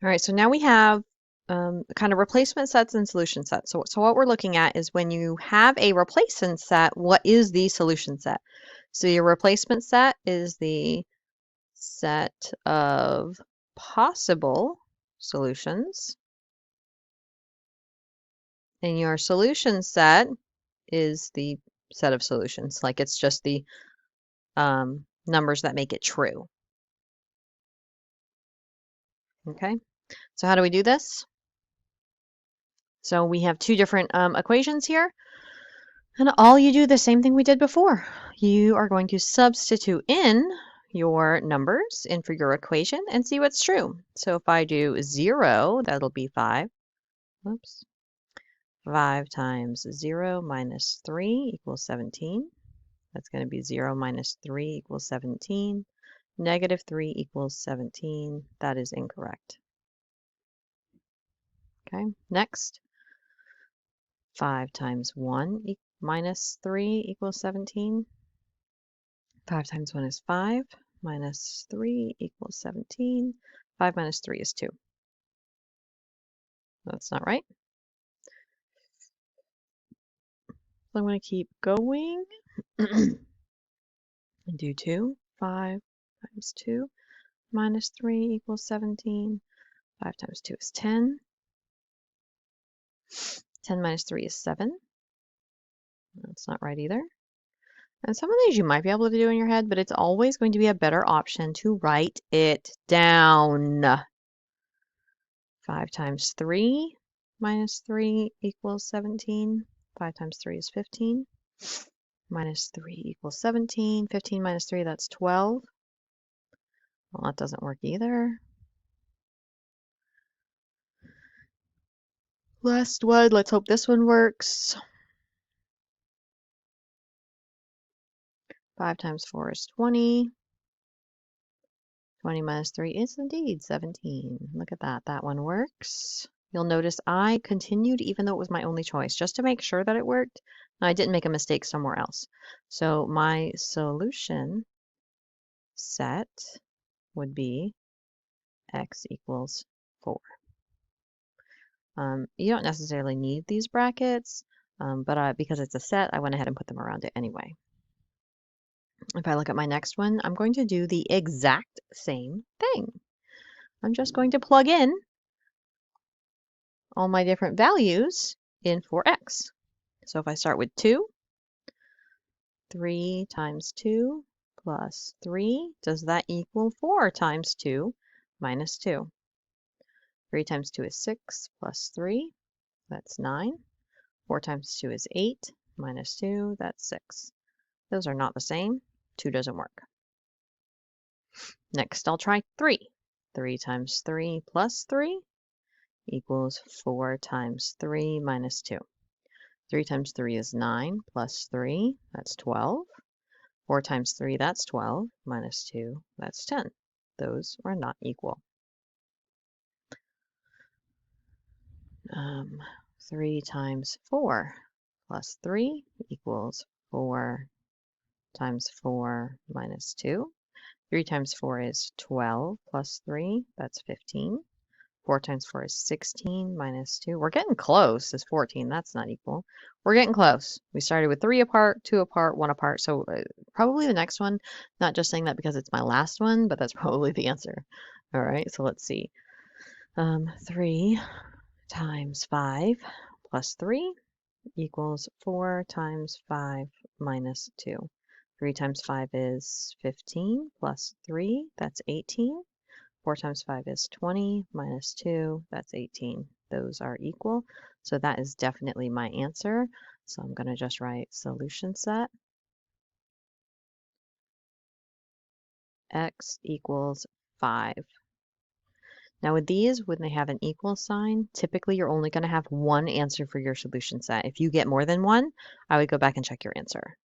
All right, so now we have kind of replacement sets and solution sets. So what we're looking at is when you have a replacement set, what is the solution set? So your replacement set is the set of possible solutions, and your solution set is the set of solutions. Like it's just the numbers that make it true. Okay, so how do we do this? So we have two different equations here. And all you do the same thing we did before. You are going to substitute in your numbers in for your equation and see what's true. So if I do 0, that'll be 5. Oops. 5 times 0 minus 3 equals 17. That's going to be 0 minus 3 equals 17. Negative 3 equals 17. That is incorrect. Okay, next. 5 times 1 minus 3 equals 17. 5 times 1 is 5, minus 3 equals 17. 5 minus 3 is 2. That's not right. So I'm going to keep going and do 2. 5 times 2 minus 3 equals 17. 5 times 2 is 10. 10 minus 3 is 7. That's not right either. And some of these you might be able to do in your head, but it's always going to be a better option to write it down. 5 times 3 minus 3 equals 17. 5 times 3 is 15. Minus 3 equals 17. 15 minus 3, that's 12. Well, that doesn't work either. Last one, let's hope this one works. 5 times 4 is 20. 20 minus 3 is indeed 17. Look at that. That one works. You'll notice I continued even though it was my only choice, just to make sure that it worked. I didn't make a mistake somewhere else. So my solution set would be x equals 4. You don't necessarily need these brackets, but because it's a set, I went ahead and put them around it anyway. If I look at my next one, I'm going to do the exact same thing. I'm just going to plug in all my different values in for x. So if I start with 2, 3 times 2 plus 3, does that equal 4 times 2 minus 2? 3 times 2 is 6 plus 3, that's 9. 4 times 2 is 8 minus 2, that's 6. Those are not the same. 2 doesn't work. Next, I'll try 3. 3 times 3 plus 3 equals 4 times 3 minus 2. 3 times 3 is 9 plus 3, that's 12. 4 times 3, that's 12, minus 2, that's 10. Those are not equal. 3 times 4 plus 3 equals 4 times 4 minus 2. 3 times 4 is 12 plus 3, that's 15. 4 times 4 is 16 minus 2. We're getting close. It's 14. That's not equal. We're getting close. We started with 3 apart, 2 apart, 1 apart. So probably the next one, not just saying that because it's my last one, but that's probably the answer. All right, so let's see. 3 times 5 plus 3 equals 4 times 5 minus 2. 3 times 5 is 15 plus 3, that's 18. 4 times 5 is 20 minus 2, that's 18. Those are equal. So that is definitely my answer. So I'm going to just write solution set. X equals 5. Now with these, when they have an equal sign, typically you're only going to have one answer for your solution set. If you get more than one, I would go back and check your answer.